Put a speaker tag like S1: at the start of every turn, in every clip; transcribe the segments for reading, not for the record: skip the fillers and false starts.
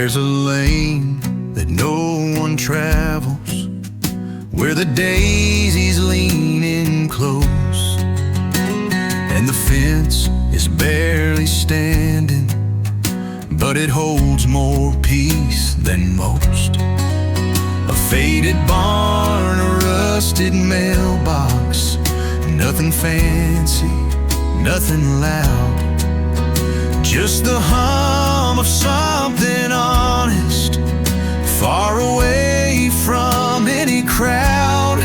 S1: There's a lane that no one travels, where the daisies lean in close, and the fence is barely standing, but it holds more peace than most. A faded barn, a rusted mailbox, nothing fancy, nothing loud, just the hum of something honest, far away from any crowd.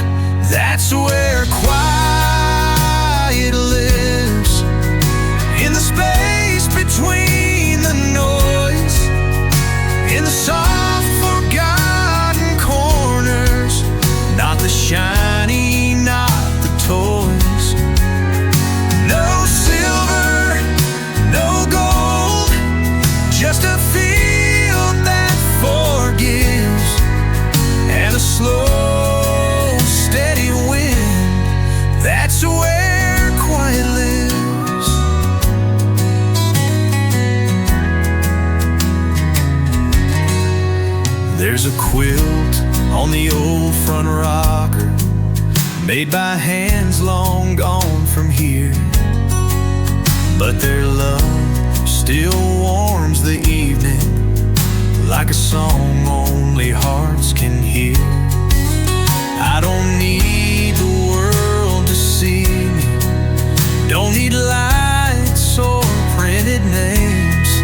S1: That's where quiet lives, in the space between the noise, in the soft forgotten corners, not the shiny, not the toys. No silver, no gold, just a field that forgives, and a slow, steady wind. That's where quiet lives. There's a quilt on the old front rocker, made by hands long gone from here, but their love still warms the evening, like a song only hearts can hear. I don't need the world to see me, don't need lights or printed names.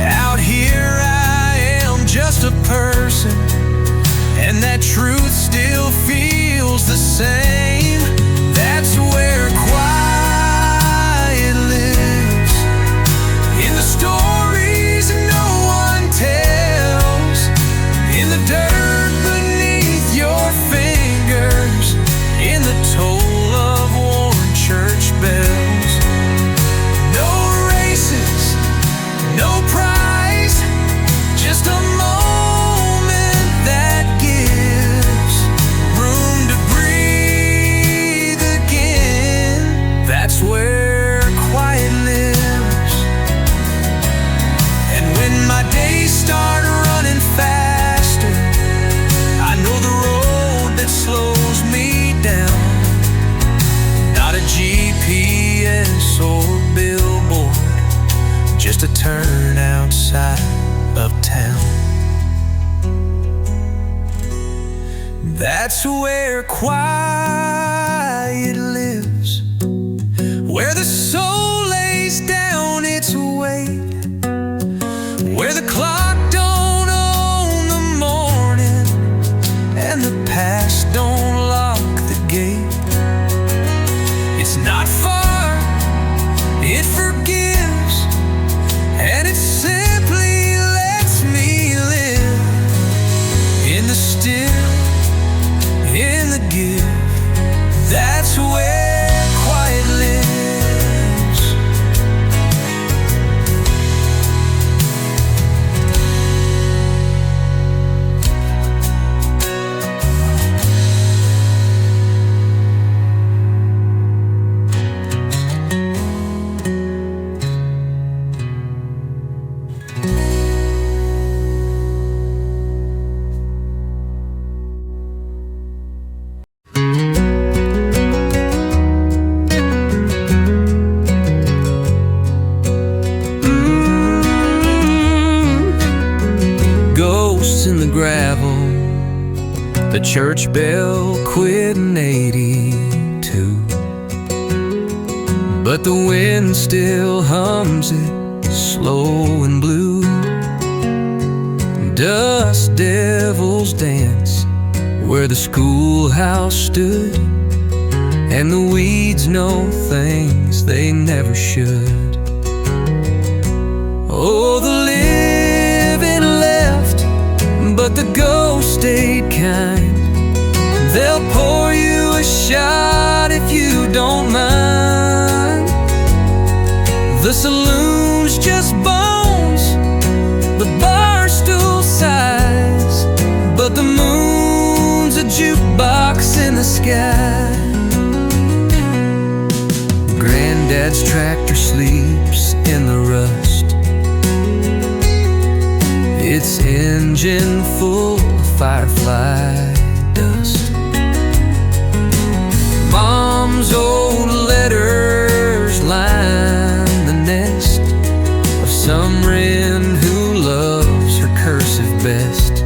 S1: Out here I am just a person, and that truth still feels the same. That's where quiet lives, in the stories no one tells, in the dirt beneath your fingers, in the toll of worn church bells. No races, no prize, just a moment that gives room to breathe again. That's where quiet lives. And when my days start running faster, I know the road that slows me down, not a GPS or billboard, just a turn outside of town. That's where quiet lives, where the soul lays down its weight, where the clock don't own the morning, and the past don't lock the gate. It's not far, it forgives, and it simply lets me live in the still, in the give. That's where quiet lives. Ghosts in the gravel, the church bell quit in 82, but the wind still hums it, slow and blue. Dust devils dance where the schoolhouse stood, and the weeds know things they never should. Oh, the living left, but the ghost stayed kind. They'll pour you a shot if you don't mind. The saloon's just bones, the bar stool size, but the moon's a jukebox in the sky. Granddad's tractor sleeps in the rust. It engine full of firefly dust. Mom's old letters line the nest of some wren who loves her cursive best.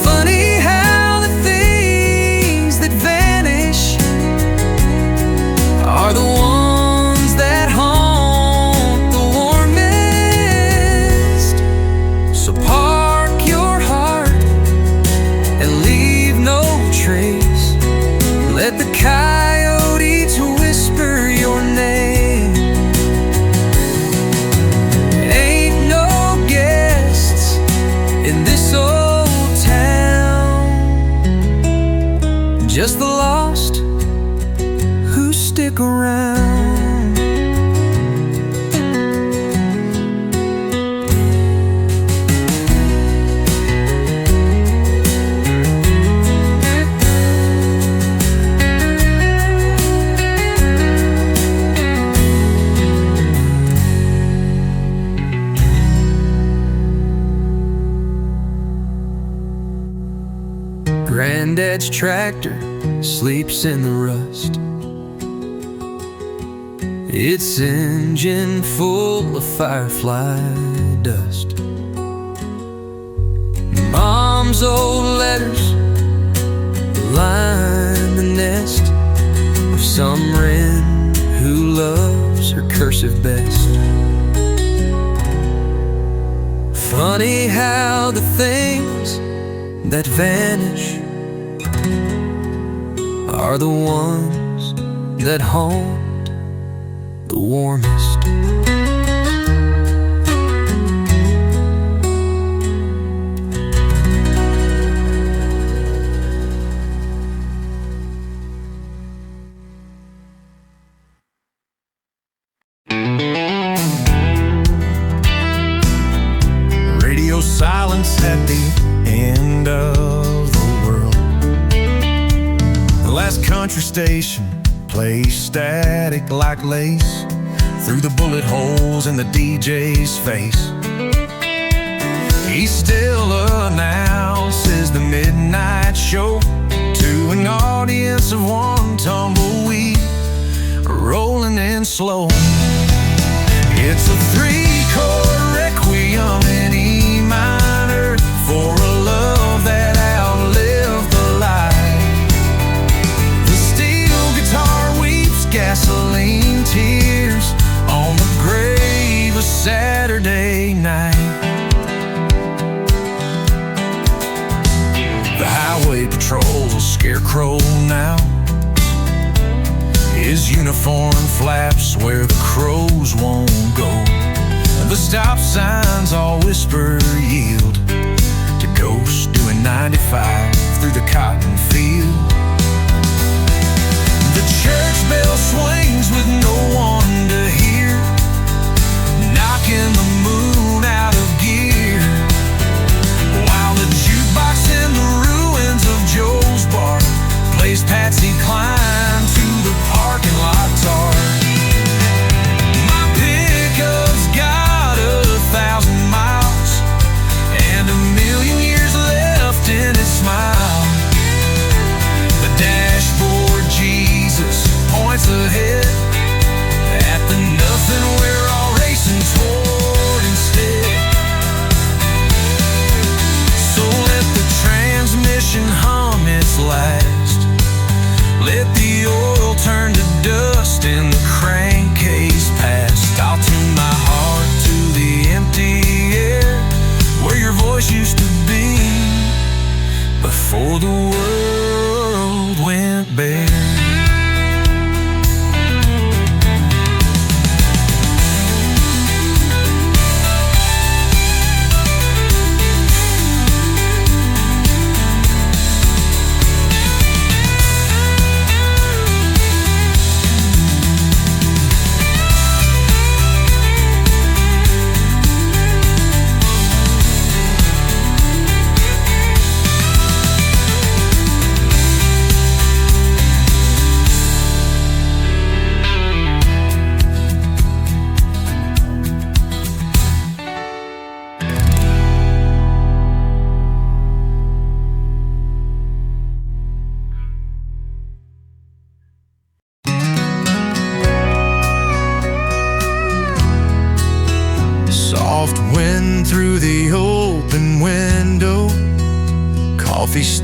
S1: Funny how the things that vanish are the ones that haunt the warmest. So park your heart and leave no trace. Let the coyotes whisper your name. Ain't no guests in this old town, just the lost who stick around. Granddad's tractor sleeps in the rust, its engine full of firefly dust. Mom's old letters line the nest of some wren who loves her cursive best. Funny how the things that vanish are the ones that haunt the warmest. Radio silence at the end of the world. The last country station plays static like lace through the bullet holes in the DJ's face. He still announces the midnight show to an audience of one tumbleweed rolling in slow. It's a three-chord requiem in E minor for a love that outlived the light. The steel guitar weeps gasoline tears on the grave of Saturday night. The highway patrol's a scarecrow now. His uniform flaps where the crows won't go. The stop signs all whisper yield to ghosts doing 95 through the cotton field. The church bell swings with no one to hear, knocking the moon out of gear, while the jukebox in the ruins of Joe's bar plays Patsy Cline to the parking lot tar. My pickup's got 1,000 miles and 1,000,000 years left in its smile. The dashboard Jesus points ahead at the nothing we're all racing toward instead. So let the transmission hum its last. Let the oil turn to dust in the crankcase past. I'll tune my heart to the empty air where your voice used to be before the world went bare.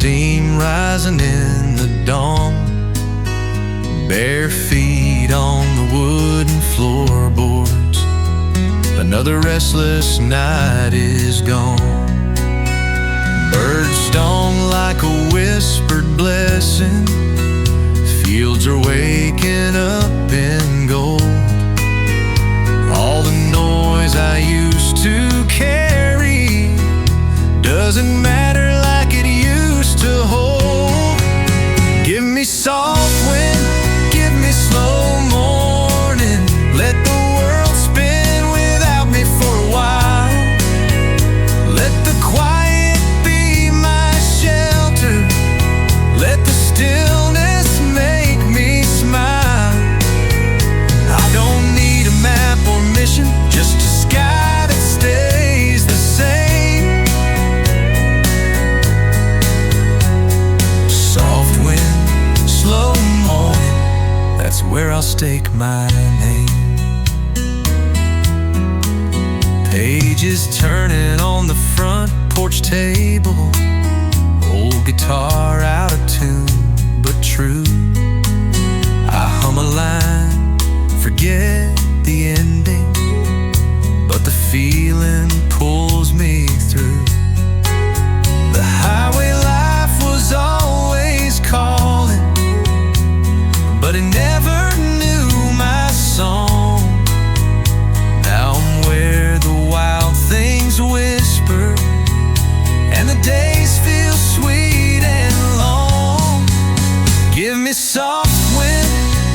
S1: steam rising in the dawn. Bare feet on the wooden floorboards. Another restless night is gone. Birdsong like a whispered blessing. Fields are waking up in gold. All the noise I used to carry doesn't matter like it used to hold. Give me soft wind, give me slow morning. Let the world spin without me for a while. Let the quiet be my shelter. Let the stillness make me smile. I don't need a map or mission, just a sky that stays the same. Soft wind, slow morning, that's where I'll stake my name. Pages turning on the front porch table. Old guitar out of tune, but true. I hum a line, forget the ending, but the feeling pulls me through. The highway life was always calling, but it never knew my song. Now I'm where the wild things whisper, and the days feel sweet and long. Give me soft wind,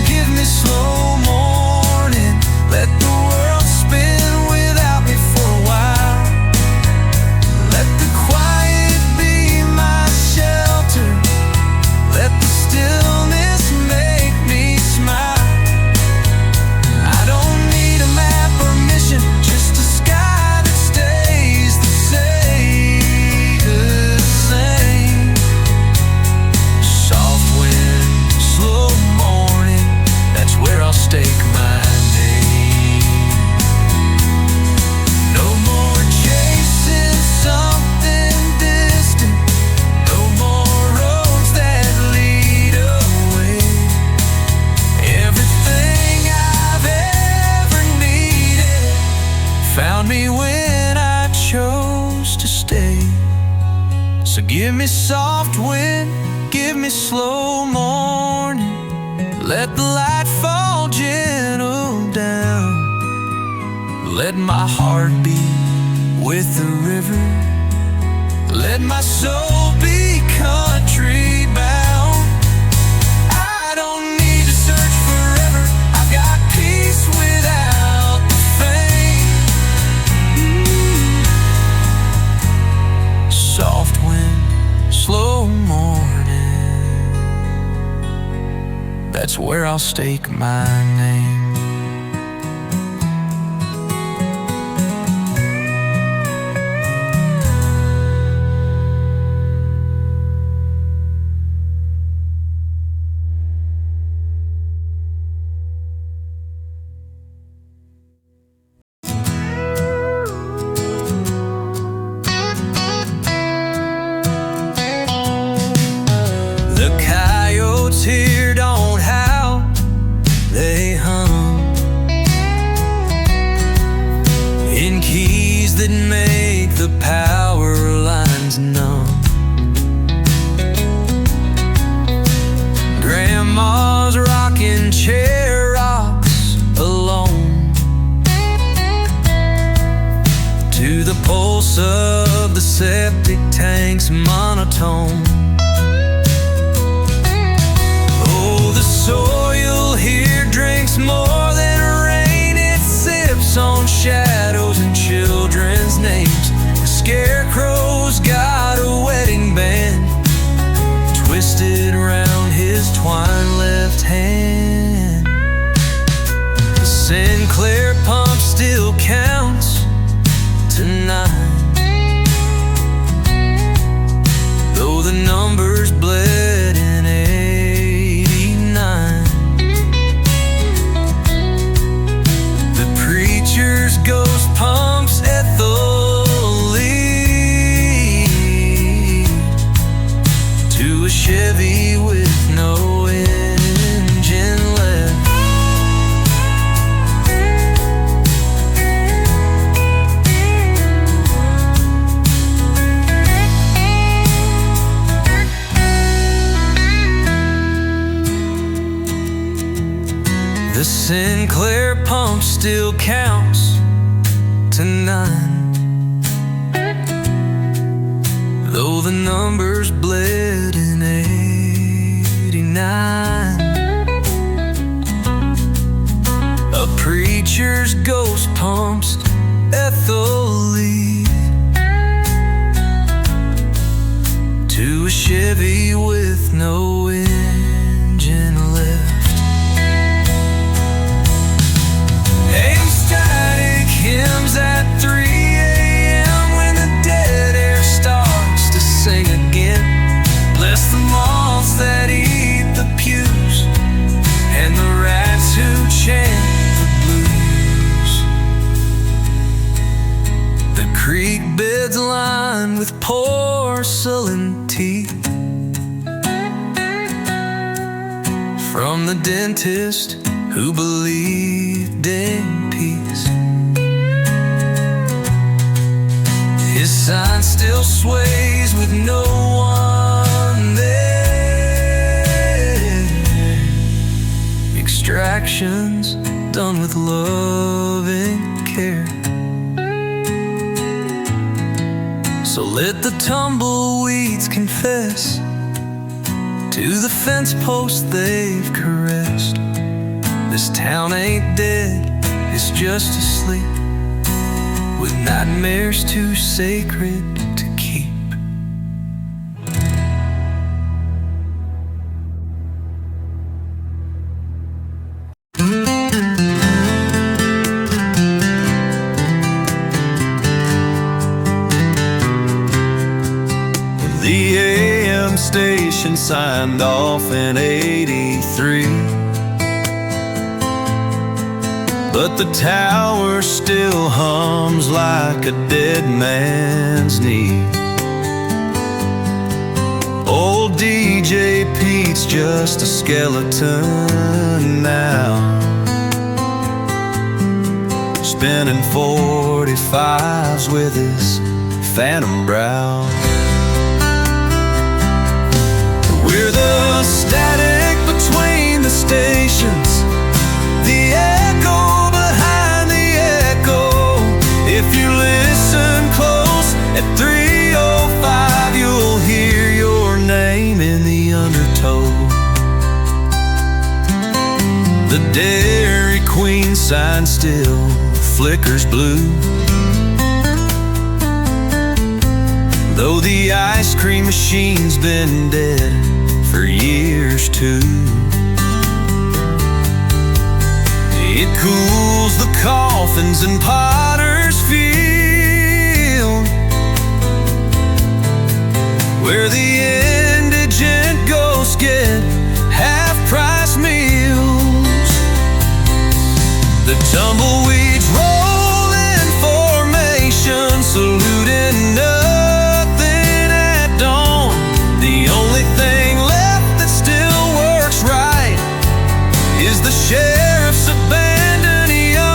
S1: give me slow morning. Let the world spin without me for a while. Let the quiet be my shelter. Let the stillness make me smile. I don't need a map or mission, just a sky that stays the same. Soft wind, slow morning, that's where I'll stake my name. No more chasing something distant. No more roads that lead away. Everything I've ever needed found me when I chose to stay. So give me soft wind, give me slow morning. Let the light fall gentle down. Let my heart beat with the river. Let my soul be country bound. I don't need to search forever. I've got peace without the fame. Soft wind, slow morning, that's where I'll stake my name. The coyotes here don't howl, they hum in keys that make the power lines numb. Grandma's rocking chair rocks alone to the pulse of the septic tank's monotone. Chevy with no engine left. The Sinclair pump still counts to 9, though the numbers bled in 89. A preacher's ghost pumps ethylene to a Chevy with no engine left. Ecstatic hymns at 3 a.m. when the dead air starts to sing again. Bless the moths that eat the pews and the rats who chant the blues. The creek bed's lined with porcelain teeth from the dentist who believed in peace. His sign still sways with no one there. Extractions done with love and care. So let the tumbleweeds confess to the fence posts they've caressed. This town ain't dead, it's just asleep, with nightmares too sacred to keep. The AM station signed off in '83, but the tower still hums like a dead man's knee. Old DJ Pete's just a skeleton now, spinning 45s with his phantom brow. We're the static between the stations, the echo behind the echo. If you listen close at 3:05, you'll hear your name in the undertow. The Dairy Queen sign still flickers blue, though the ice cream machine's been dead for years too. It cools the coffins in Potter's Field, where the indigent ghosts get half-price meals. The tumbleweeds roll in formation, saluting nothing at dawn. The only thing left that still works right is the sheriff's abandoned yawn.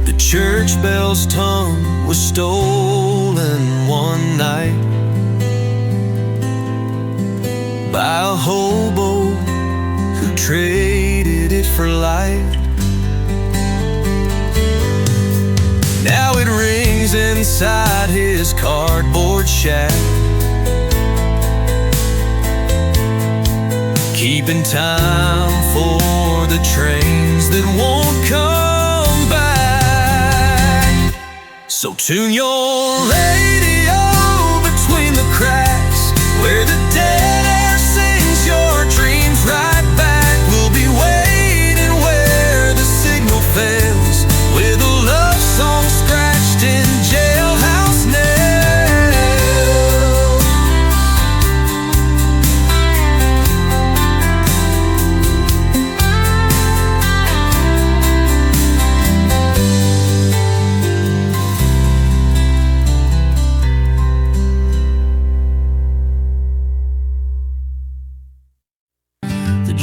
S1: The church bell's tongue was stolen one night by a hobo who traded it for light. Now it rings inside his cardboard shack, keeping time for the trains that won't come back. So tune your radio between the cracks, where the dead air sings your dreams right back. We'll be waiting where the signal fails, with a love song scratched in jailhouse nails.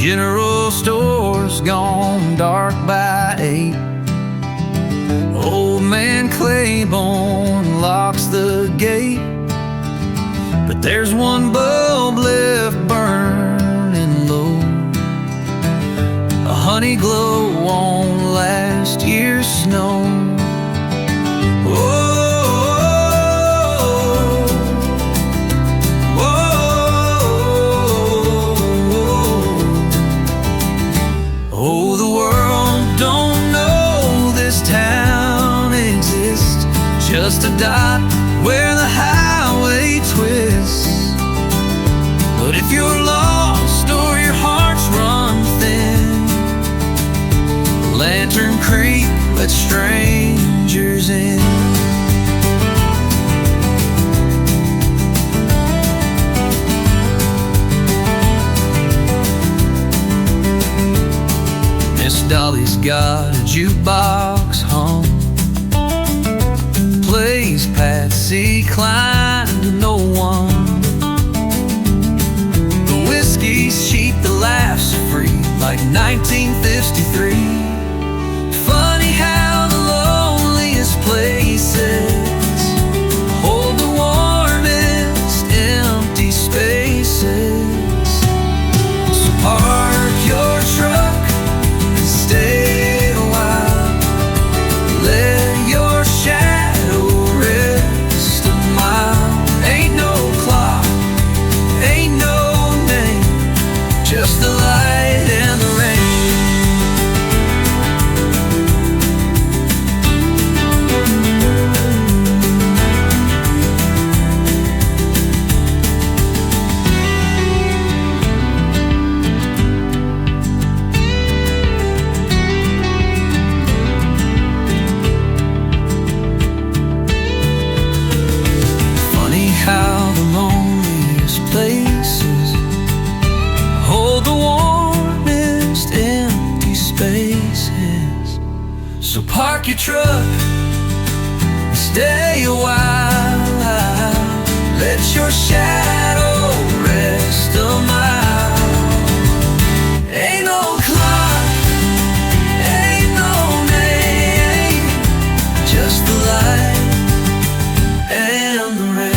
S1: General store's gone dark by 8. Old man Claiborne locks the gate, but there's one bulb left burning low, a honey glow on last year's snow. Oh, the world don't know this town exists, just a dot where the highway twists. But if you're lost or your heart's run thin, Lantern Creek lets strangers in. Miss Dolly's got a jukebox hum, plays Patsy Cline to no one. The whiskey's cheap, the laughs are free, like 1953. Funny how the loneliest places hold the warmest empty spaces. So park your truck, stay a while, let your shadow rest a mile. Ain't no clock, ain't no name, just the light and the rain. How the loneliest places hold the warmest empty spaces. So park your truck, stay a while, let your shadow rest a mile. Ain't no clock, ain't no name, just the light and the rain.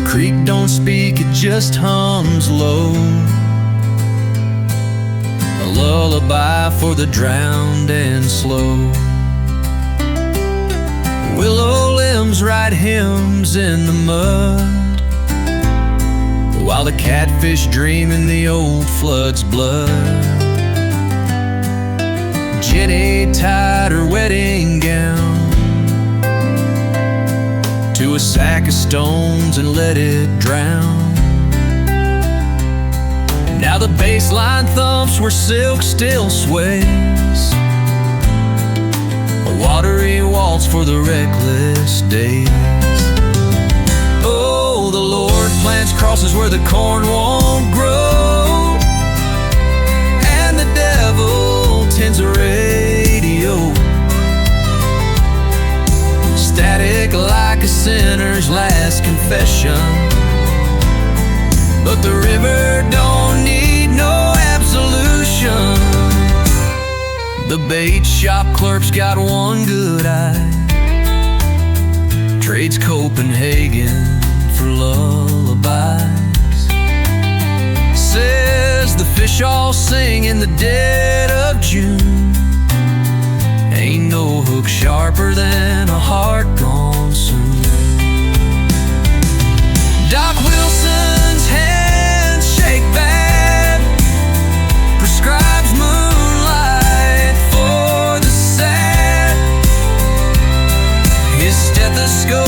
S1: Creek don't speak, it just hums low, a lullaby for the drowned and slow. Willow limbs write hymns in the mud, while the catfish dream in the old flood's blood. Jenny tied her wedding gown to a sack of stones and let it drown. Now the bass line thumps where silk still sways, a watery waltz for the reckless days. Oh, the Lord plants crosses where the corn won't grow, and the devil tends a radio, static like a sinner's last confession. But the river don't need no absolution. The bait shop clerk's got one good eye, trades Copenhagen for lullabies. Says the fish all sing in the dead of June. Ain't no hook sharper than a heart gone soon. the scope.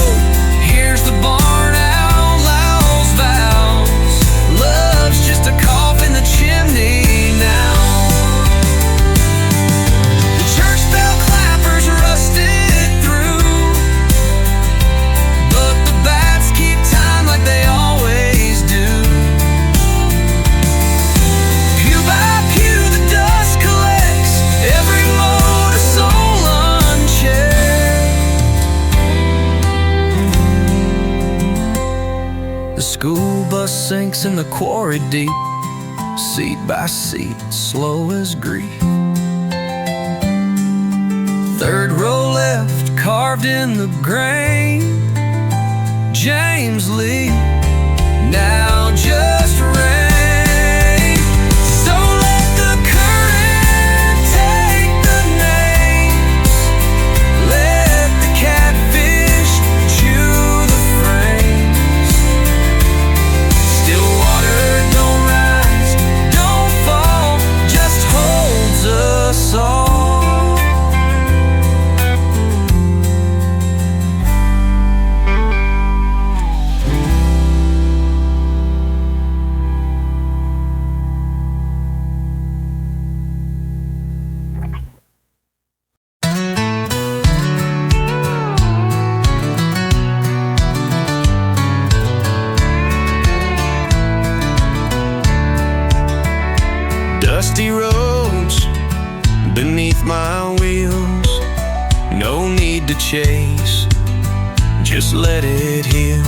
S1: Here's the barn outlaws' vows. Love's just a cough in the chimney now. The church bell clappers rusted through, but the bats keep time like they always do. Pew by pew the dust collects, every mote a soul unchecked. The school bus sinks in the quarry deep, seat by seat, slow as grief. Third row left, carved in the grain, James Lee, now just rain. So let the current take the names, let the catfish chew the frames. Still water don't rise, don't fall, just holds us all. Dusty roads beneath my wheels, no need to chase, just let it heal.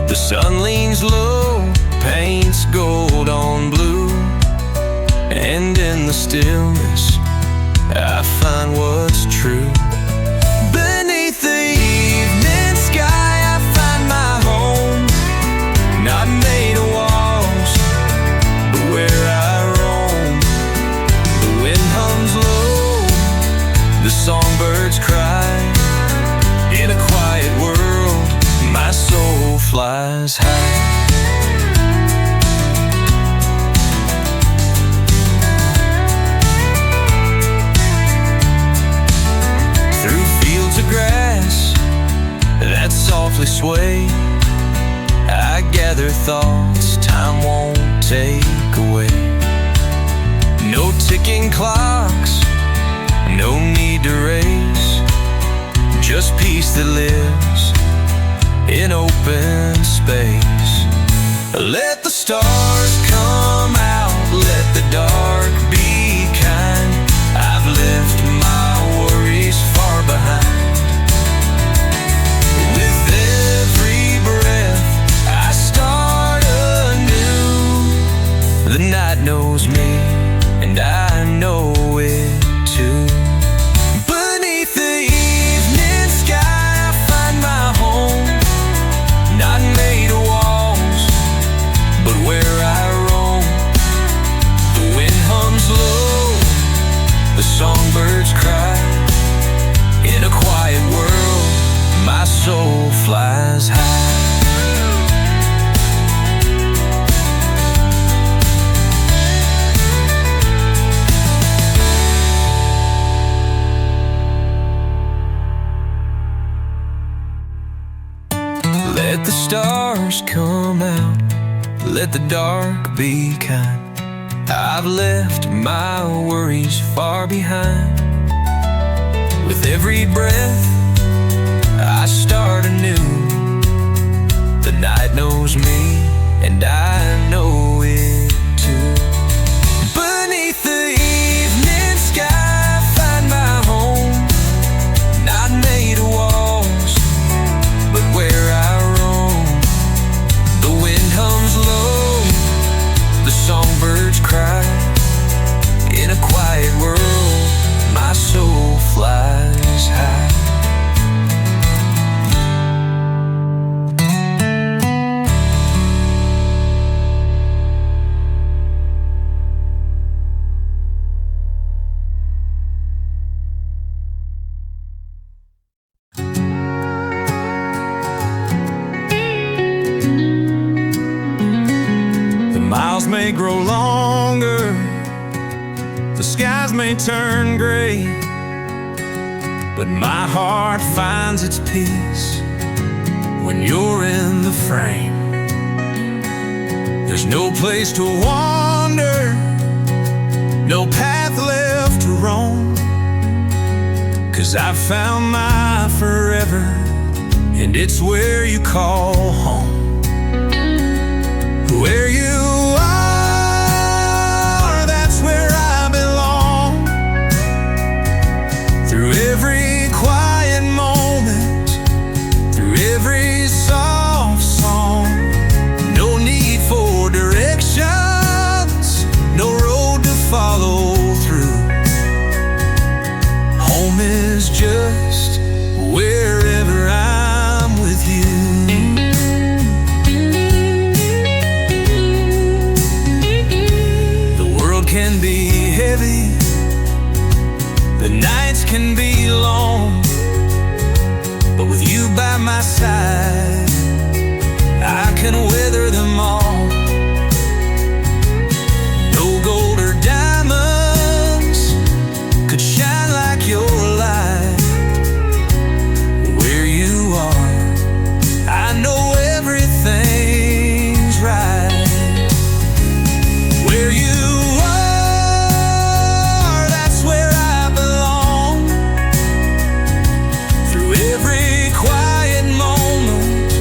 S1: The sun leans low, paints gold on blue, and in the stillness I find what's true. Beneath the evening sky I find my home, not made of walls, but where I roam. The wind hums low, the songbirds cry. In a quiet world, my soul flies high. Through fields of grass that softly sway, I gather thoughts time won't take away. No ticking clocks, no need to race, just peace that lives in open space. Let the stars come out, let the dark be kind. I've left my worries far behind. With every breath I start anew. The night knows me, and I know it too. Beneath the evening sky I find my home, not made of walls, but where I roam. The wind hums low, the songbirds cry. In a quiet world, my soul flies high. Let the stars come out, let the dark be kind. I've left my worries far behind. With every breath I start anew. The night knows me, and I know it too. Beneath the evening sky I find my home, not made of walls, but where I roam. The wind hums low, the songbirds cry. In a quiet world, my soul flies high. The miles may grow longer, the skies may turn gray, but my heart finds its peace when you're in the frame. There's no place to wander, no path left to roam, 'cause I've found my forever, and it's where you call home. Where you are, that's where I belong. Through every quiet moment, through every soft song. No need for directions, no road to follow through. Home is just wherever I'm with you. The world can be heavy, the nights can be long, but with you by my side, I can weather them all. No gold or diamonds could shine like your light. Where you are, I know everything's right. Where you are, that's where I belong. Through every quiet moment,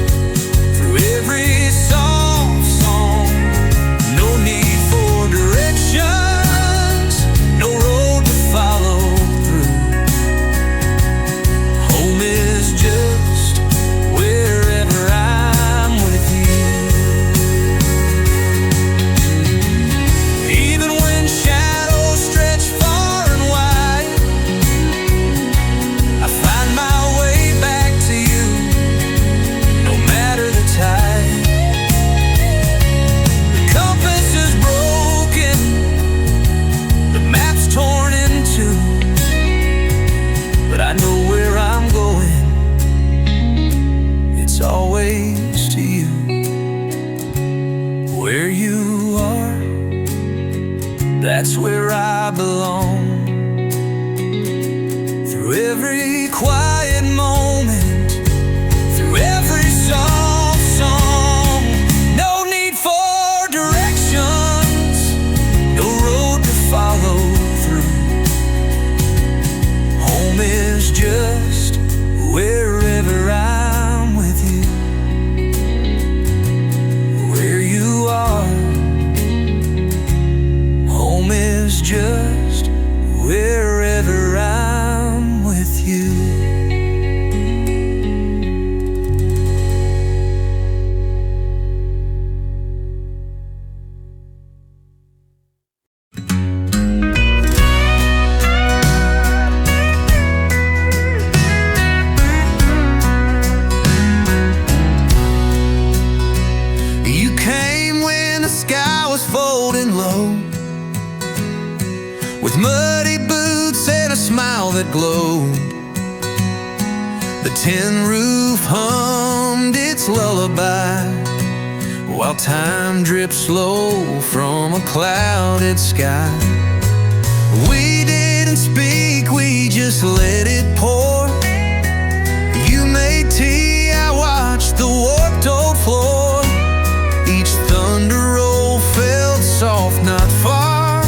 S1: through every soft song. No need for directions, no road to follow through. Home is just wherever I'm with you. Even when shadows stretch far and wide, I find my way back to you, no matter the tide. The compass is broken, the map's torn in two, but I know where I'm going, it's always to you. Where you are, that's where I belong. Through every quiet moment, through every soft song. No need for directions, no road to follow through. Home is just wherever I'm with you. Where you are, home is just wherever I'm with you. You came when the sky was folding low, with muddy boots and a smile that glowed. The tin roof hummed its lullaby, while time dripped slow from a clouded sky. We didn't speak, we just let it pour. You made tea, I watched the warped old floor. Each thunder roll felt soft, not far,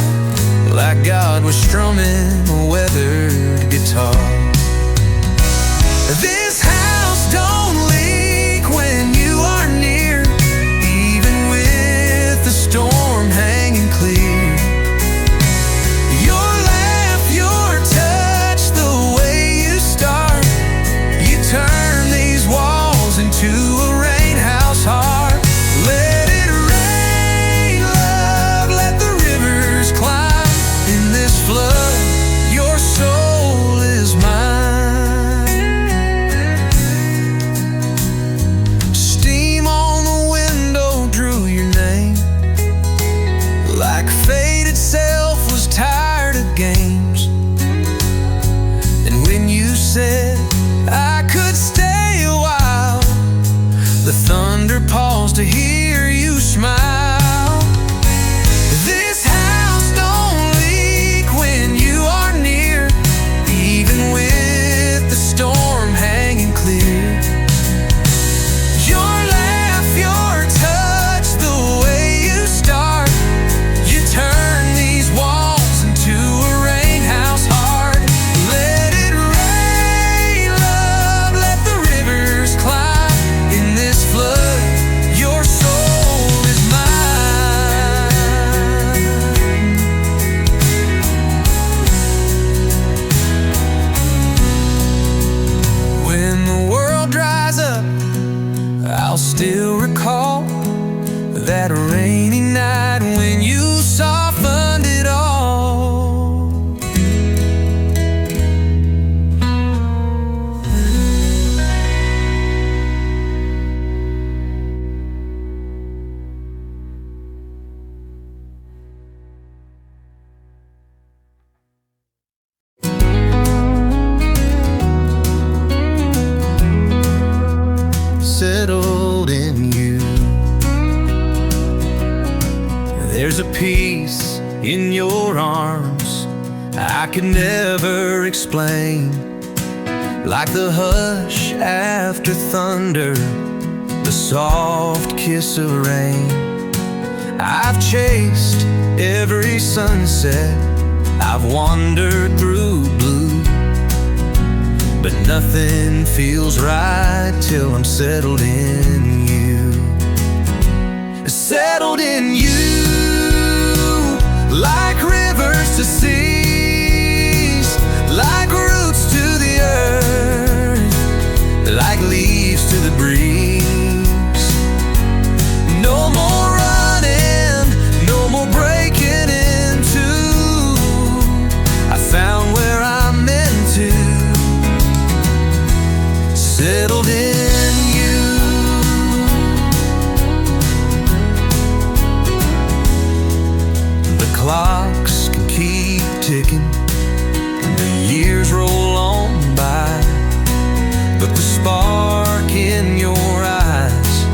S1: like God was strumming a weathered guitar. This house don't leak when you are near, even with the storm hanging clear. Your laugh, your touch, the way you start in your arms I could never explain. Like the hush after thunder, the soft kiss of rain. I've chased every sunset, I've wandered through blue, but nothing feels right till I'm settled in you. Settled in you, like rivers to seas, like roots to the earth, like leaves to the breeze. No more running, no more breaking into. I found where I'm meant to. Settled in you. The clocks can keep ticking, the years roll on by, but the spark in your eyes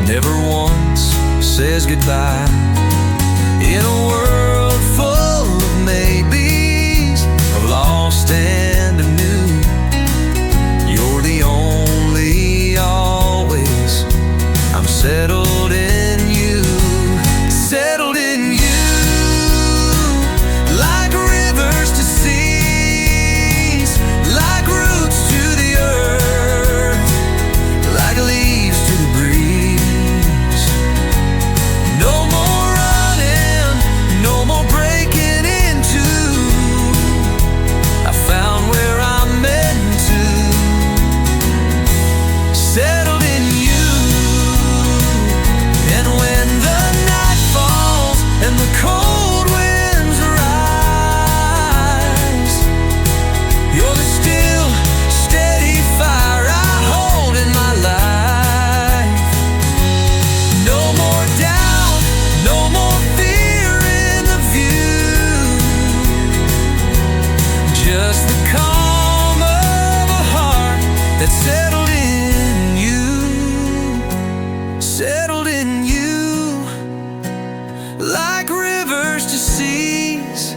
S1: never once says goodbye. In a world full of maybes, of lost and of new, you're the only always. I'm settled in you. Settled in you, like rivers to seas, like roots to the earth, like leaves to the breeze. No more running, no more breaking into. I found where I'm meant to. Settled in you. And when the night falls and the cold winds rise, you're the still, steady fire I hold in my life. No more doubt, no more fear in the view, just the calm of a heart that's settled in you. Settled in you, like rivers to seas,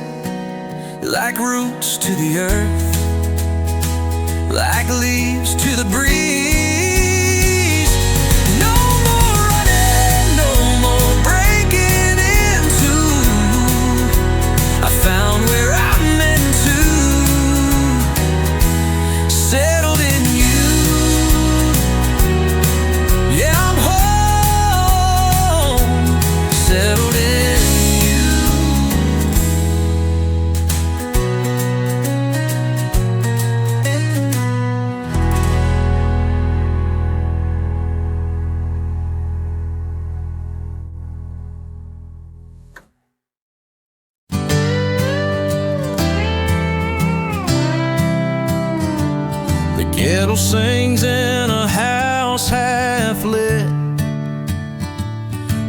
S1: like roots to the earth, like leaves to the breeze. No more running, no more breaking into. I found where I'm meant to. Settled in you. Yeah, I'm home. Settled in you. The kettle sings in a house half lit,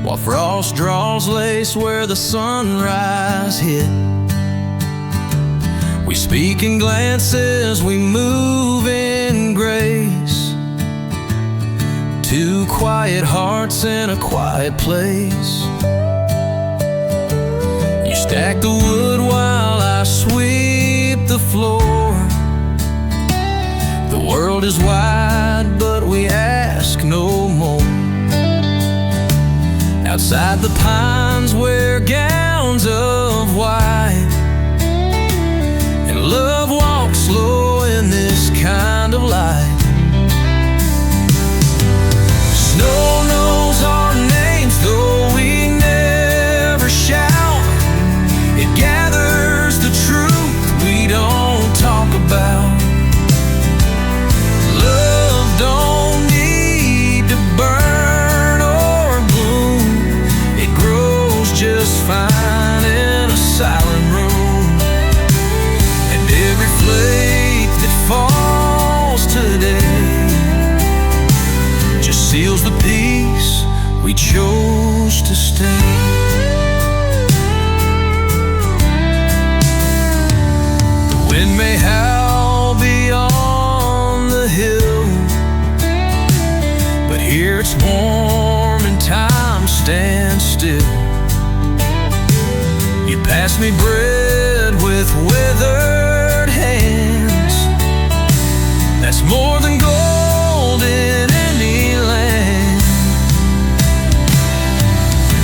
S1: while frost draws lace where the sunrise hit. We speak in glances, we move in grace. Two quiet hearts in a quiet place. You stack the wood while I sweep the floor. The world is wide, but we ask no more. Outside the pines wear gowns of white, and love walks slow in this kind of light. Snow knows our names, though we never shout. It gathers the truth we don't talk about. Love don't need to burn or bloom. It grows just fine in a silent room. And every flake that falls today just seals the peace we chose to stay. The wind may howl beyond the hill, but here it's warm and time stands still. You pass pass me bread with withered hands. That's more than gold in any land.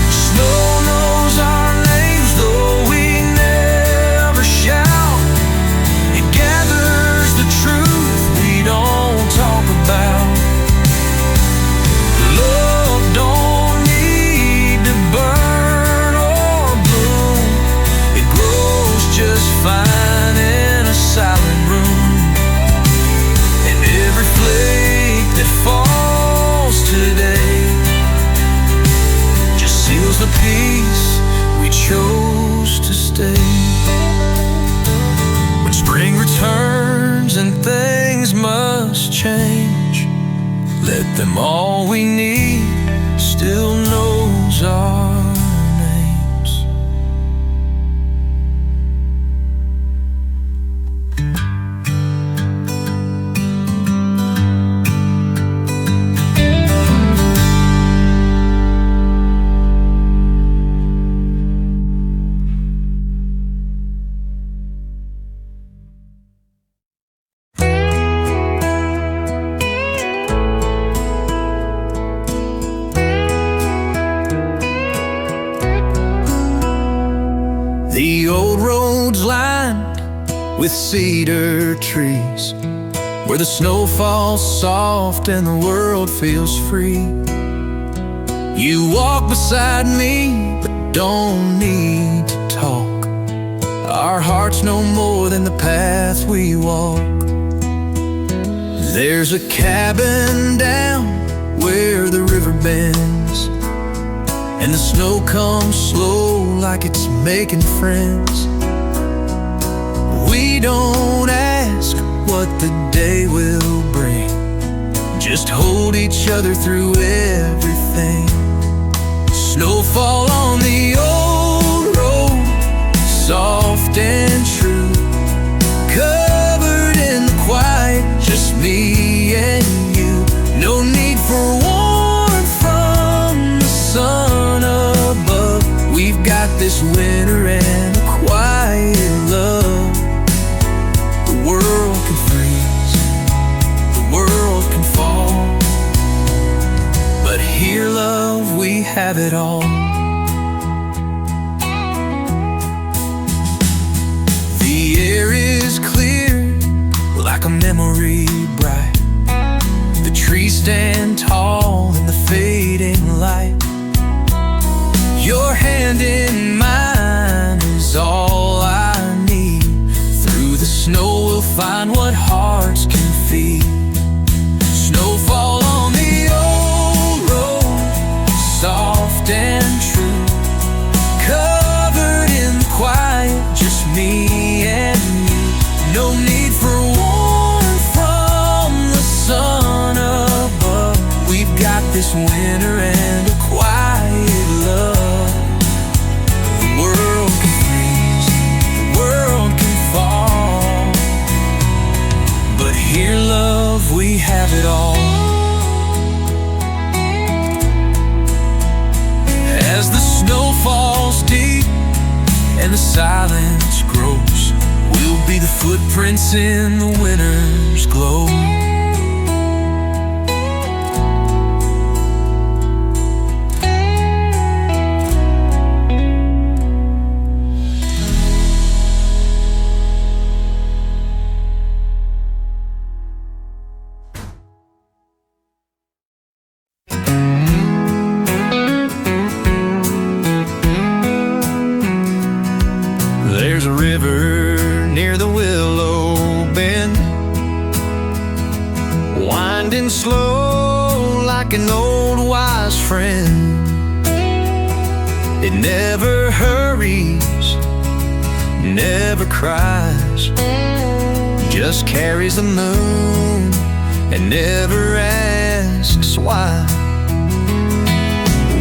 S1: Snow knows our names, though we never shout. It gathers the truth we don't talk about. Love don't need to burn or bloom. It grows just fine in a silent room. And every flake that falls today just seals the peace we chose to stay. When spring returns and things must change, let them all we need still knows our names. The old road's lined with cedar trees, where the snow falls soft and the world feels free. You walk beside me, but don't need to talk. Our hearts know more than the path we walk. There's a cabin down where the river bends, and the snow comes slow like it's making friends. We don't ask what the day will bring, just hold each other through everything. Snowfall on the old road, soft and true, covered in the quiet, just me and you. No need for warmth from the sun above. We've got this winter and a quiet love. The world can freeze, the world can fall, but here, love, we have it all. The air is clear like a memory bright. The trees stand tall in the fading light. Your hand in mine is all I need. Through the snow we'll find what hearts can feed. Snowfall on the old road, soft and true, covered in quiet, just me and you. No need for warmth from the sun above. We've got this winter and a quiet love. The world can freeze, the world can fall, but here, love, we have it all. As the snow falls deep and the silence grows, we'll be the footprints in the winter's glow. There's a river near the willow bend, winding slow like an old wise friend. It never hurries, never cries, just carries the moon and never asks why.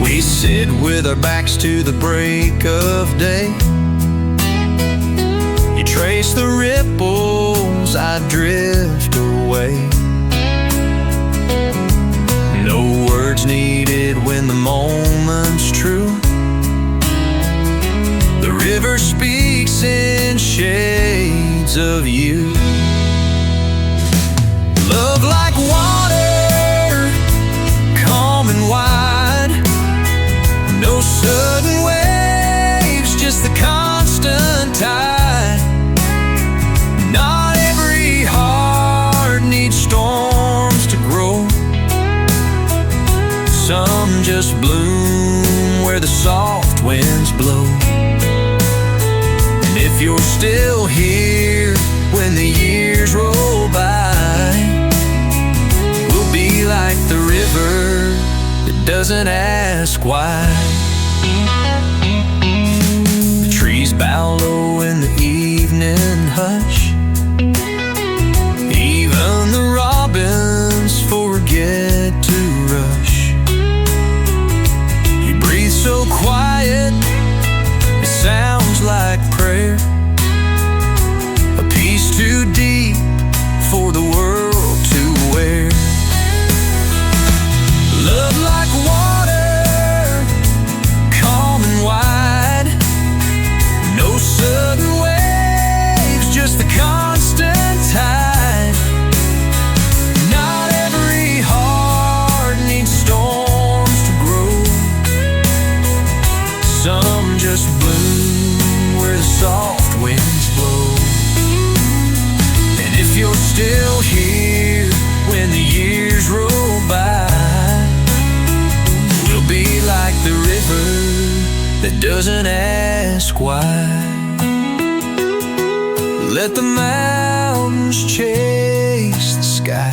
S1: We sit with our backs to the break of day. You trace the ripples, I drift away. No words needed when the moment's true. The river speaks needs of you. Love like water, calm and wide. No sudden waves, just the constant tide. Not every heart needs storms to grow. Some just bloom where the soft winds blow. And if you're still here when the years roll by, we'll be like the river that doesn't ask why. The trees bow low in the evening hush. Even the robins forget to rush. You breathe so quiet, it sounds like prayer. A peace too deep for the world to wear. Love like water, calm and wide. No sudden waves, just the constant tide. Not every heart needs storms to grow. Some just bloom where the soft winds blow. And if you're still here when the years roll by, we'll be like the river that doesn't ask why. Let the mountains chase the sky.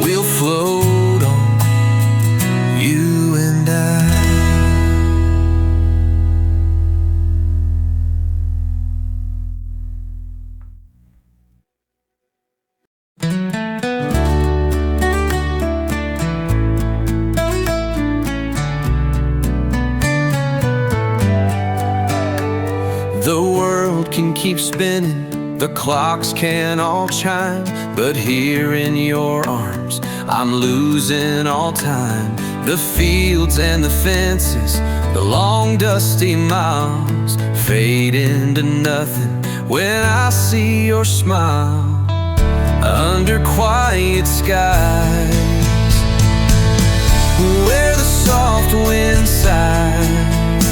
S1: We'll float on, you and I. The world can keep spinning, the clocks can all chime, but here in your arms, I'm losing all time. The fields and the fences, the long dusty miles, fade into nothing when I see your smile. Under quiet skies, where the soft wind sighs,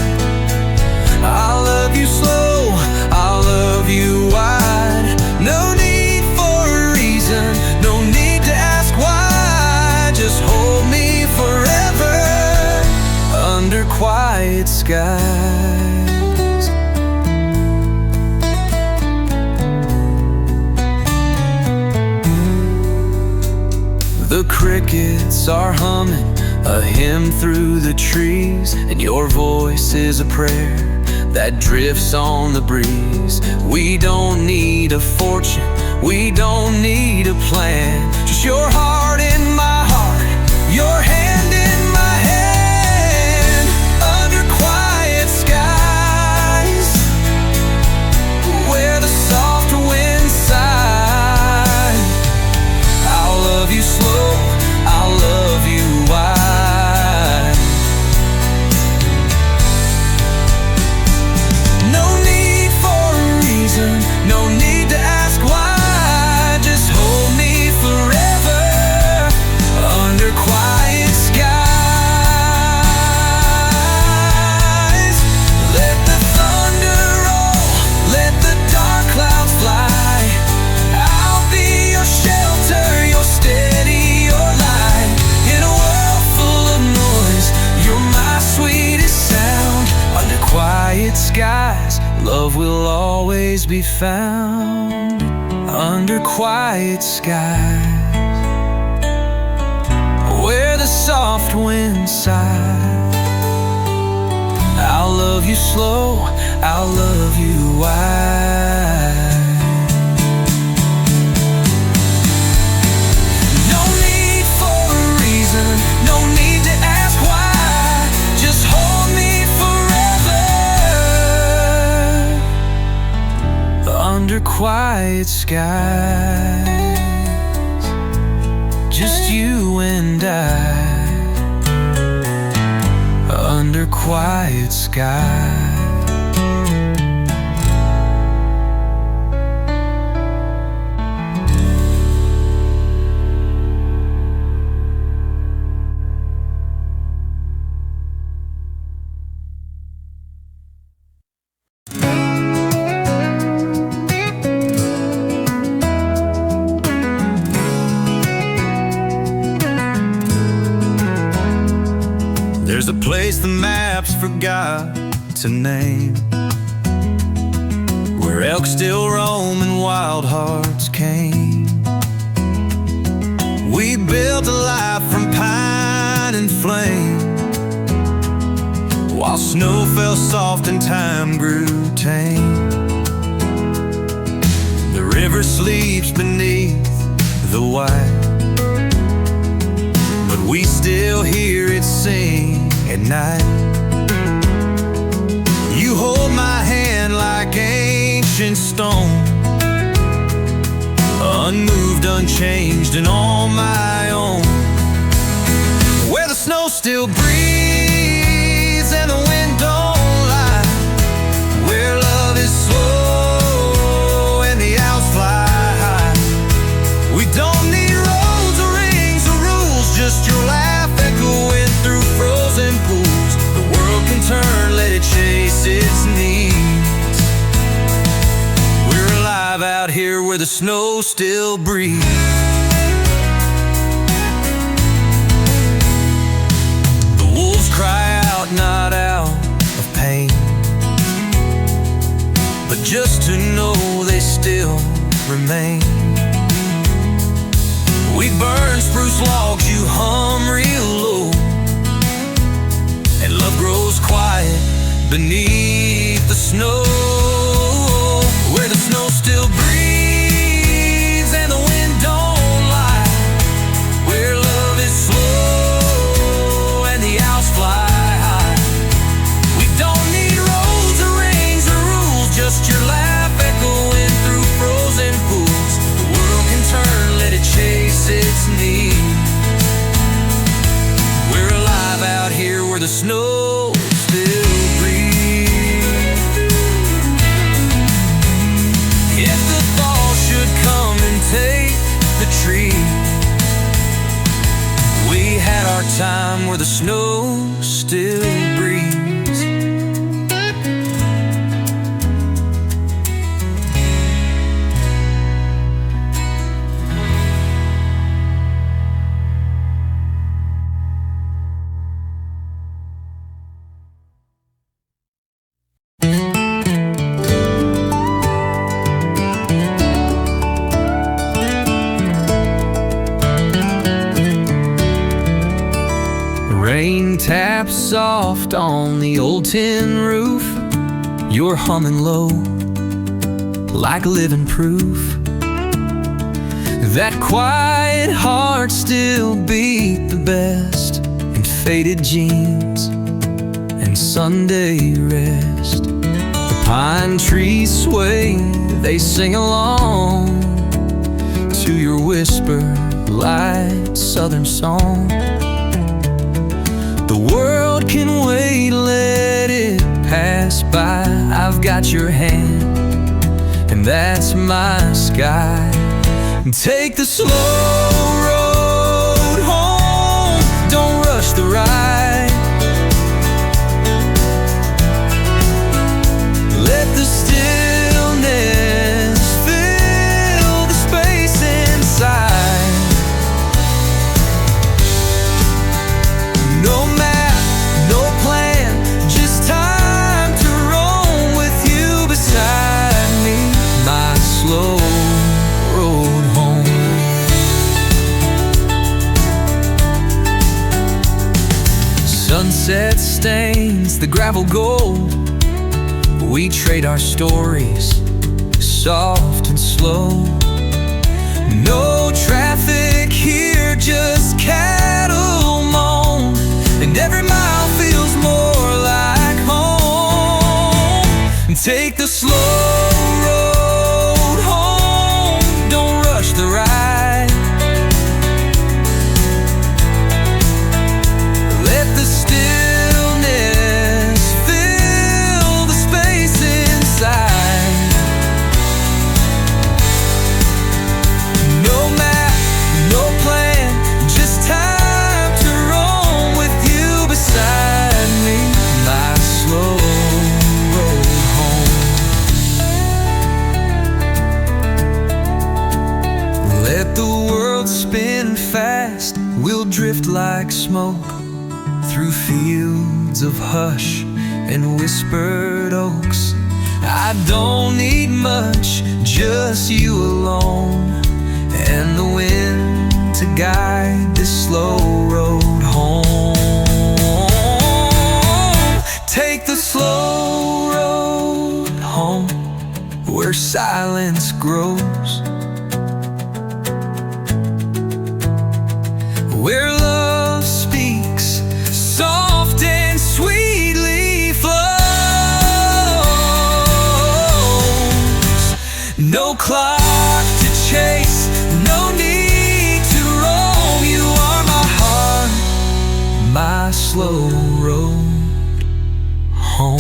S1: I'll love you slow, I'll love you wide. No need for a reason, no need to ask why. Just hold me forever under quiet skies. The crickets are humming a hymn through the trees, and your voice is a prayer that drifts on the breeze. We don't need a fortune, we don't need a plan. Just your heart in my heart, your hand in my hand. Under quiet skies, where the soft winds sigh, I'll love you slow, I'll love you wide. No need to ask why, just hold me forever under quiet skies. Let the thunder roll, let the dark clouds fly. I'll be your shelter, your steady, your light. In a world full of noise, you're my sweetest sound. Under quiet skies, love will always be found. Under quiet skies, where the soft wind sighs, I'll love you slow, I'll love you wide. No need for a reason, no need to ask why. Just hold me forever under quiet skies. Just you and I under quiet skies. There's a place the maps forgot to name, where elk still roam and wild hearts came. We built a life from pine and flame, while snow fell soft and time grew tame. The river sleeps beneath the white, but we still hear it sing at night. You hold my hand like ancient stone, unmoved, unchanged, and on my own. Where the snow still breathes and the wind don't lie, where love is slow and the owls fly high. We don't need roads or rings or rules, just your laugh echoing through frozen pools. The world can turn, let it chase its needs. We're alive out here where the snow still breathes. The wolves cry out, not out of pain, but just to know they still remain. We burn spruce logs, you hum real low, and love grows quiet beneath the snow. Where the snow still breathes and the wind don't lie, where love is slow and the owls fly high. We don't need roads or rings or rules, just your laugh echoing through frozen pools. The world can turn, let it chase its need. We're alive out here where the snow still breathes. If the fall should come and take the tree, we had our time where the snow still breathes. Rain taps soft on the old tin roof, you're humming low like living proof that quiet hearts still beat the best in faded jeans and Sunday rest. The pine trees sway, they sing along to your whisper, light southern song. The world can wait, let it pass by. I've got your hand, and that's my sky. Take the slow road home, don't rush the ride. Let the stillness fill the space inside. No map, no plan, just time to roam with you beside me. My slow road home. Sunset stains the gravel gold. We trade our stories, soft and slow. No traffic here, just cattle moan, and every mile feels more like home. Take the slow road home, don't rush the ride. Let the stillness fill the space inside. No map, no plan, just time to roam with you beside me. My slow road home. Let the world spin fast, we'll drift like smoke through fields of hush and whispered oaks. I don't need much, just you alone, and the wind to guide this slow road home. Take the slow road home, where silence grows, where love speaks soft and sweetly flows. No clock to chase, no need to roam. You are my heart, my slow road home.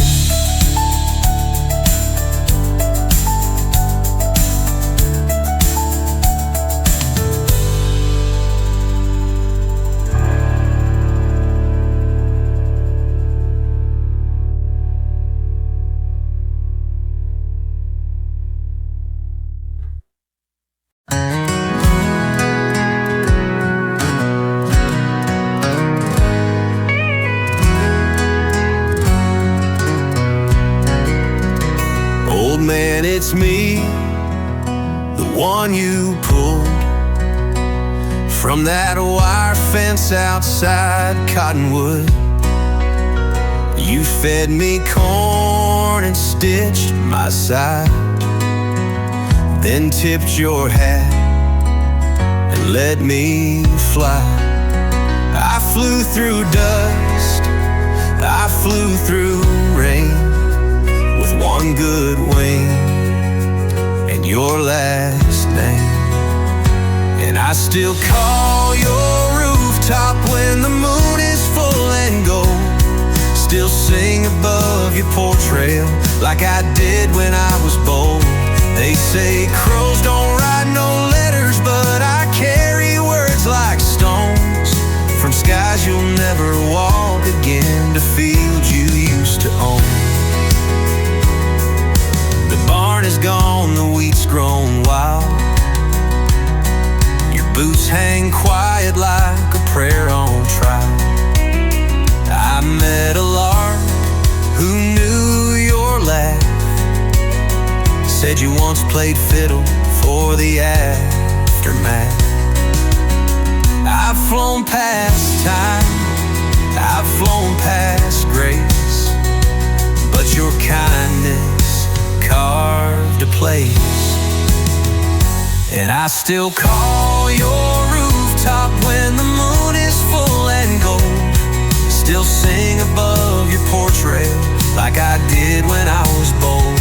S1: Old man, it's me, the one you pulled from that wire fence outside Cottonwood. You fed me corn and stitched my side, then tipped your hat and let me fly. I flew through dust, I flew through rain, with one good wing and your last name. And I still call your rooftop when the moon is full and gold. Still sing above your porch rail like I did when I was bold. They say crows don't write no letters, but I carry words like stones from skies you'll never walk again, to fields you used to own. The barn is gone, the wheat's grown wild. Your boots hang quiet like a prayer on trial. I met a lark who knew your laugh, said you once played fiddle for the aftermath. I've flown past time, I've flown past grace, but your kindness carved a place. And I still call your rooftop when the moon is full and gold. Still sing above your porch rail like I did when I was bold.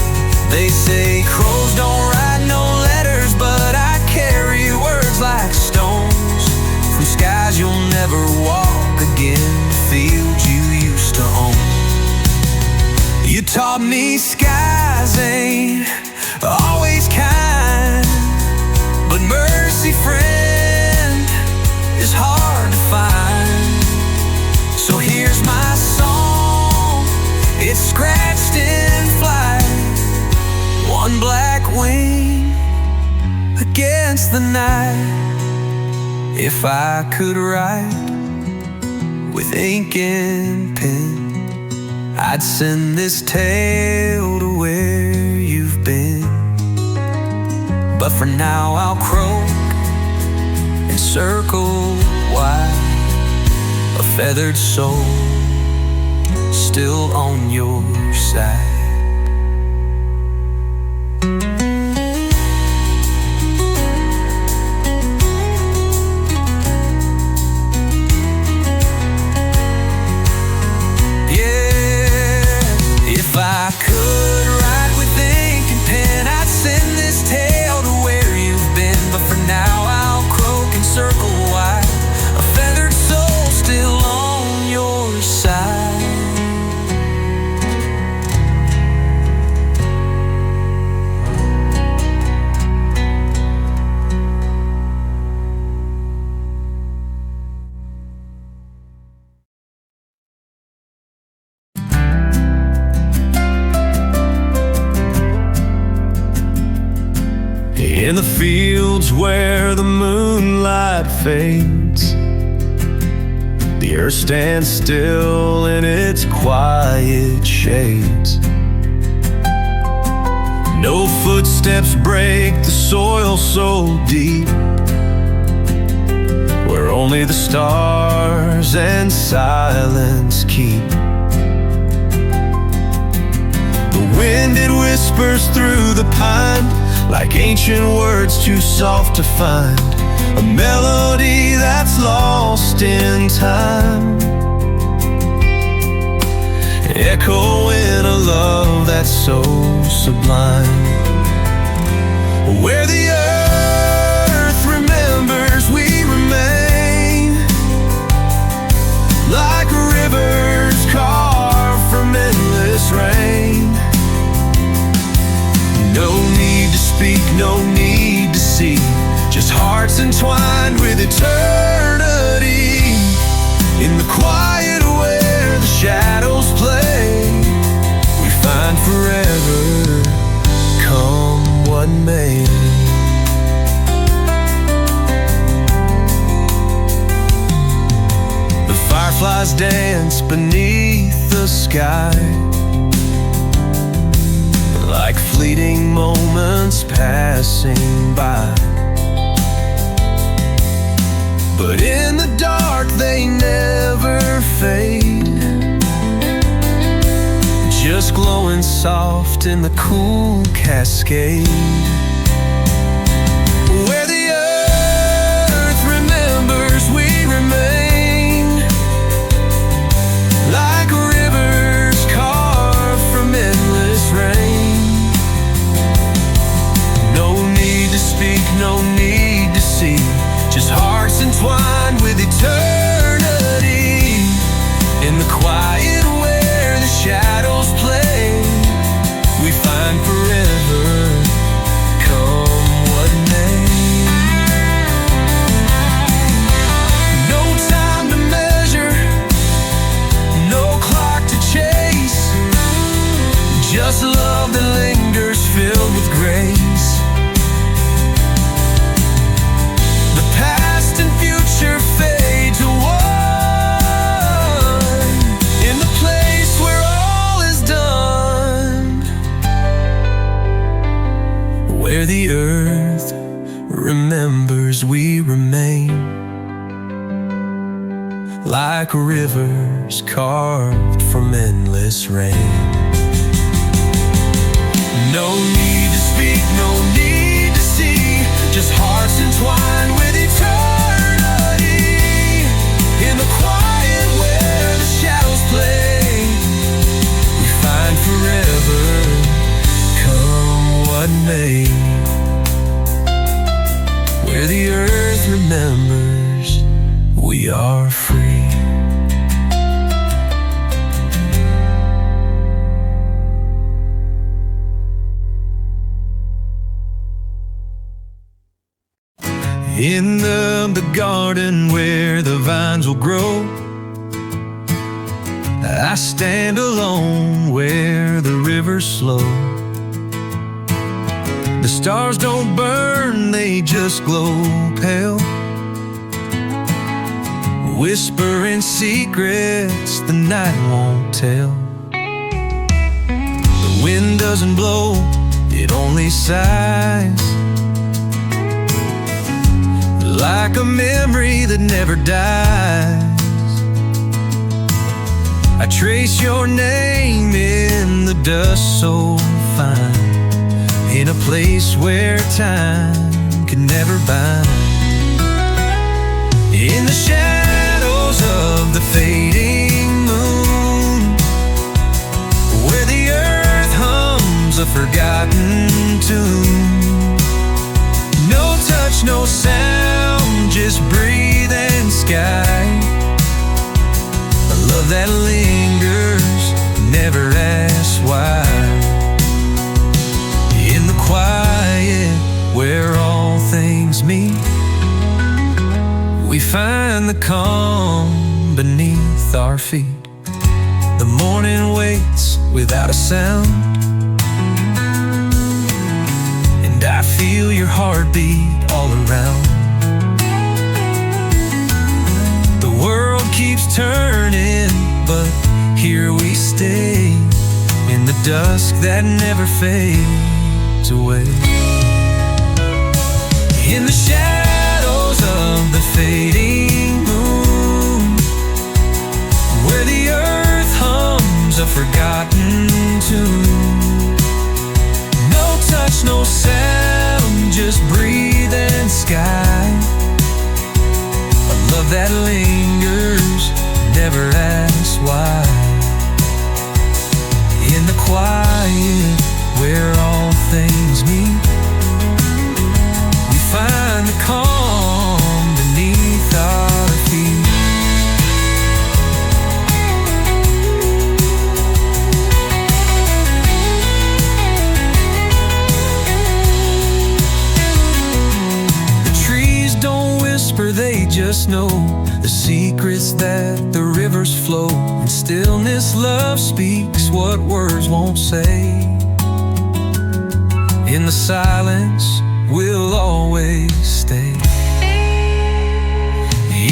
S1: They say crows don't write no letters, but I carry words like stones from skies you'll never walk again, fields you used to own. You taught me skies ain't always kind, but mercy, friend, is hard to find. So here's my song, it's scratched in flight, one black wing against the night. If I could write with ink and pen, I'd send this tale to where you've been. But for now I'll croak and circle wide, a feathered soul still on your side. If I could write with ink and pen, I'd send this tale to where you've been. But for now I'll croak and circle wide, a feathered soul still on your side. In the fields where the moonlight fades, the The earth stands still in its quiet shades. No footsteps break the soil so deep, where only the stars and silence keep. The wind, it whispers through the pine, like ancient words too soft to find, a melody that's lost in time, echoing a love that's so sublime. Where the earth remembers, we remain, like rivers carved from endless rain. No need to speak, no need to see, just hearts entwined with eternity. In the quiet where the shadows play, we find forever, come what may. The fireflies dance beneath the sky, like fleeting moments passing by. But in the dark they never fade, just glowing soft in the cool cascade. Where the earth remembers, we remain, like rivers carved from endless rain. No need to speak, no need to see, just hearts entwined with eternity. In the quiet where the shadows play, we find forever, come what may. No time to measure, no clock to chase, just love that lingers filled with grace. Fade to one, in the place where all is done, where the earth remembers, we remain, like rivers carved from endless rain. No need to speak, no need to see, just hearts entwined with eternity. In the quiet where the shadows play, we find forever, come what may. Where the earth remembers, we are free. In the garden where the vines will grow, I stand alone where the rivers slow. The stars don't burn, they just glow pale, whispering secrets the night won't tell. The wind doesn't blow, it only sighs, like a memory that never dies. I trace your name in the dust so fine, in a place where time can never bind. In the shadows of the fading moon, where the earth hums a forgotten tune. No touch, no sound, just breathe and sky. A love that lingers, never asks why. In the quiet where all things meet, we find the calm beneath our feet. The morning waits without a sound, and I feel your heartbeat all around. The world keeps leaves turning, but here we stay in the dusk that never fades away. In the shadows of the fading moon, where the earth hums a forgotten tune. No touch, no sound, just breathing sky. A love that lingers, never asks why. In the quiet, where all things meet, we find the calm beneath our feet. The trees don't whisper, they just know the secrets that the rivers flow. In stillness, love speaks what words won't say. In the silence, we'll always stay.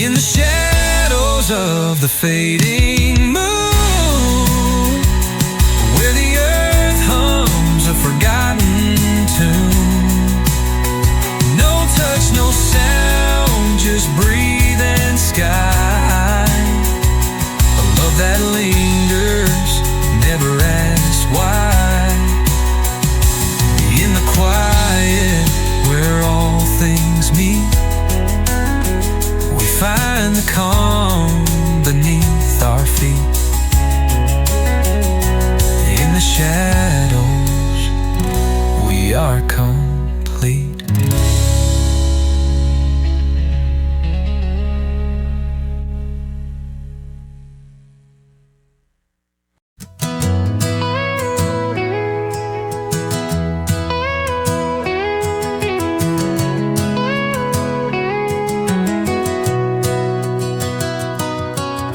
S1: In the shadows of the fading moon, where the earth hums a forgotten tune. No touch, no sound, just breathing sky. A love that lingers, never asks why. In the quiet, where all things meet, we find the calm beneath our feet. In the shadows, we are complete.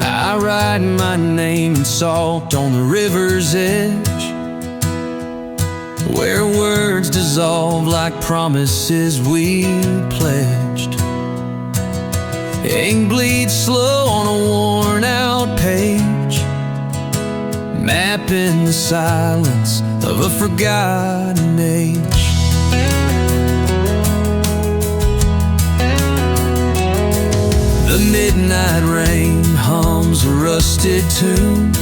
S1: I write my name in salt on the river's edge, where words dissolve like promises we pledged. Ink bleeds slow on a worn-out page, mapping the silence of a forgotten age. The midnight rain hums a rusted tune,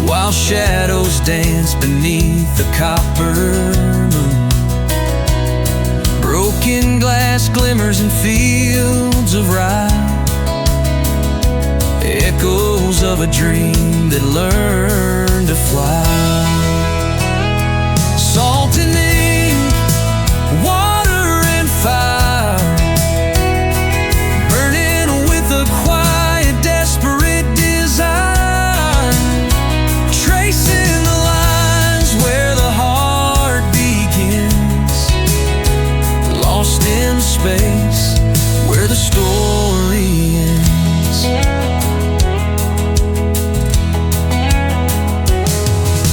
S1: while shadows dance beneath the copper moon. Broken glass glimmers in fields of rye, echoes of a dream that learned to fly. Salt and ink, water and fire, burning with a quiet, desperate desire. Tracing the lines where the heart begins, lost in space where the story ends.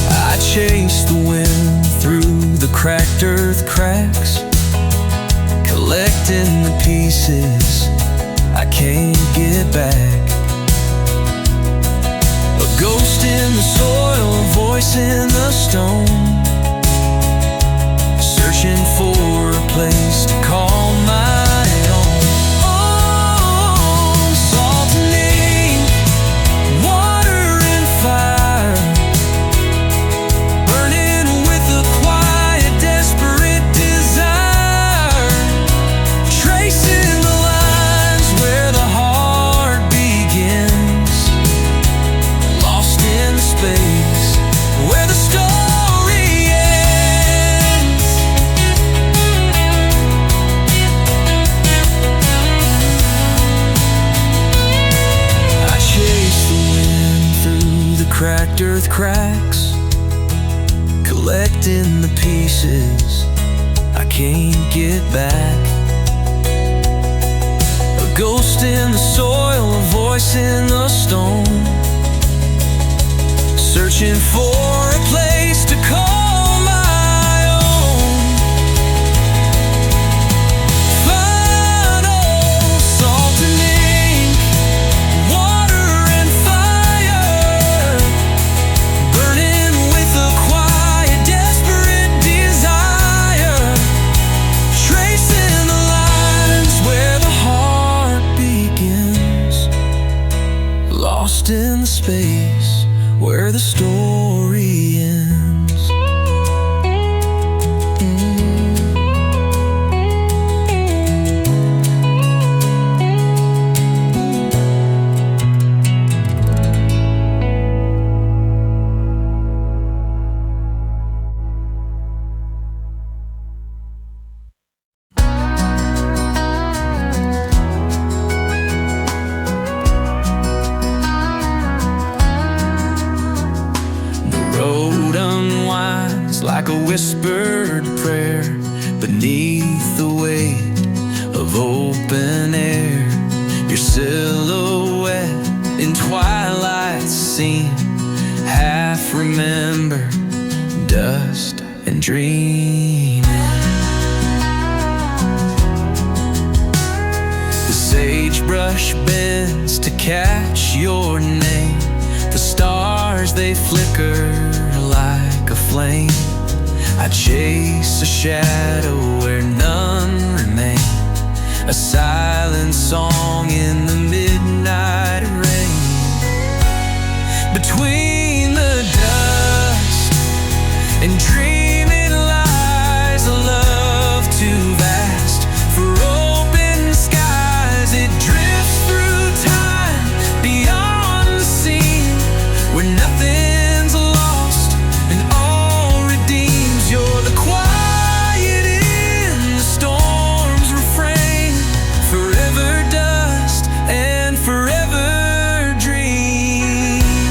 S1: I chase the wind through the cracked earth cracks, collecting the pieces I can't get back. A ghost in the soil, a voice in the stone, searching for a place to call my own. Oh, salt and ink, water and fire, burning with a quiet, desperate desire. Tracing the lines where the heart begins, lost in space where the story ends. I chase the wind through the cracked earth cracks, collecting the pieces I can't get back. A ghost in the soil, a voice in the stone, searching for a place to call my own. Final salt and ink, space where the story ends. Like a whispered prayer beneath the weight of open air. Your silhouette in twilight seen, half remember, dust and dreaming. The sagebrush bends to catch your name. The stars, they flicker like a flame. I chase a shadow where none remain, a silent song in the midnight rain. Between the dust and dreaming lies a love too vast for open skies. It drifts through time beyond the scene where nothing's lost and all redeems. You're the quiet in the storm's refrain, forever dust and forever dreaming.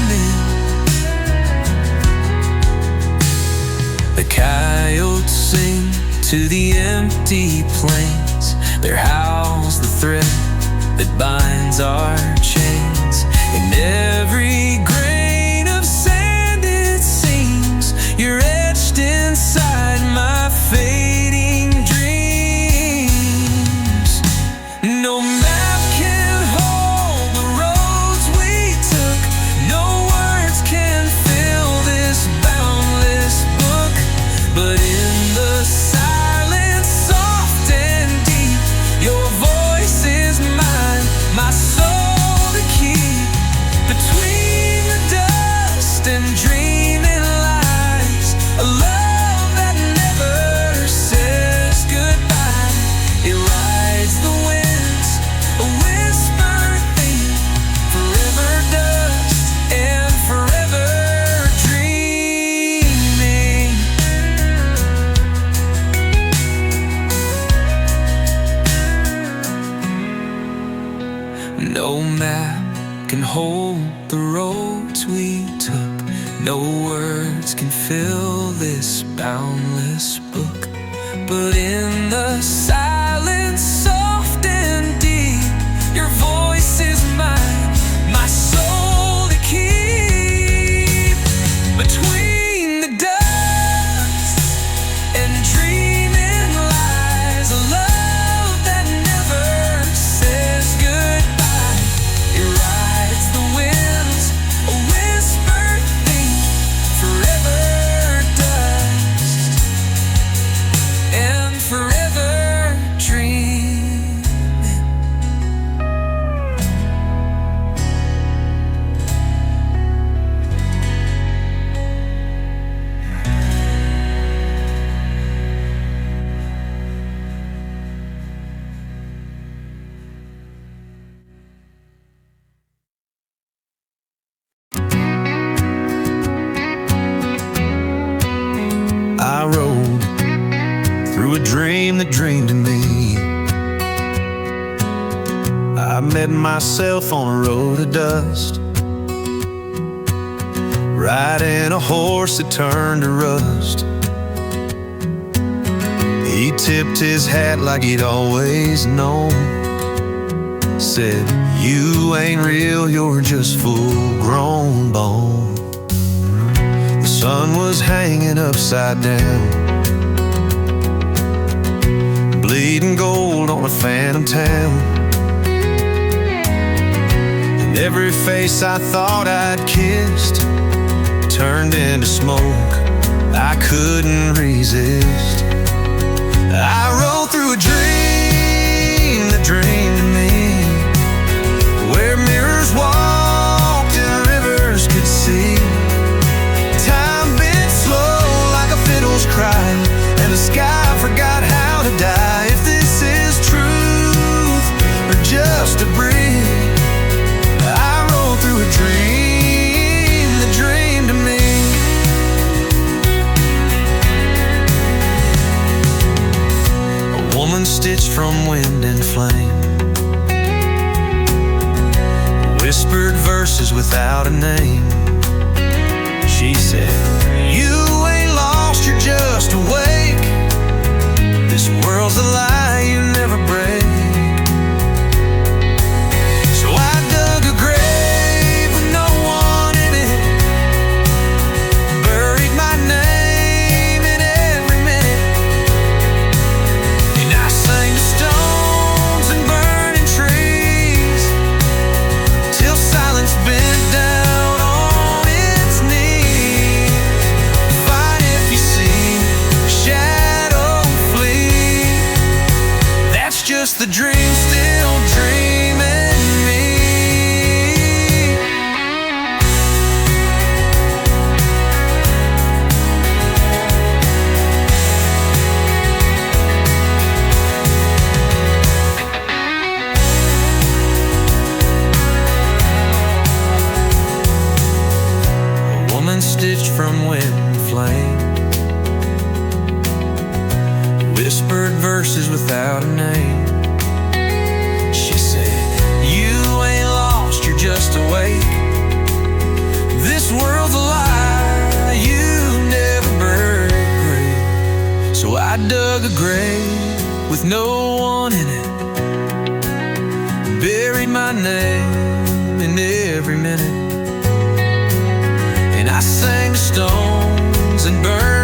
S1: The coyotes sing to the empty plains. Their howl's the thread that binds our chains. In every grain of sand it seems you're etched inside my fading dreams. No map can hold the roads we took. No words can fill this boundless book. But in the silence, soft and deep, your voice is mine, my soul to keep. Between the dust and dreaming lies a love that never says goodbye. It rides the winds, a whispered theme, forever dust and forever dreaming. No map can hold the roads we took. No words can fill this boundless book. But in the silence, soft and deep, your voice is mine, my soul to keep. Between the dust and dreaming lies a love that never says goodbye. It rides the winds, a whispered theme, forever dust and forever dreaming. I rode through a dream that dreamed in me. I met myself on a road of dust, riding a horse that turned to rust. He tipped his hat like he'd always known, said, "You ain't real, you're just full-grown bone." The sun was hanging upside down, bleeding gold on a phantom town. And every face I thought I'd kissed turned into smoke. I couldn't resist. I rode through a dream that dreamed of me, where mirrors walked and rivers verses without a name. She said, "You ain't lost, you're just awake. This world's a lie you never break." So I dug a grave with no one in it, buried my name in every minute, and I sang to stones and burning trees till silence bent down on its knees. Fine if you see a shadow flee, that's just the dream still dreaming me. A woman stitched from wind and flame, whispered verses without a name. She said, "You ain't lost, you're just awake. This world's a lie you never break." So I dug a grave with no one in it, buried my name in every minute, and I sang to stones and burned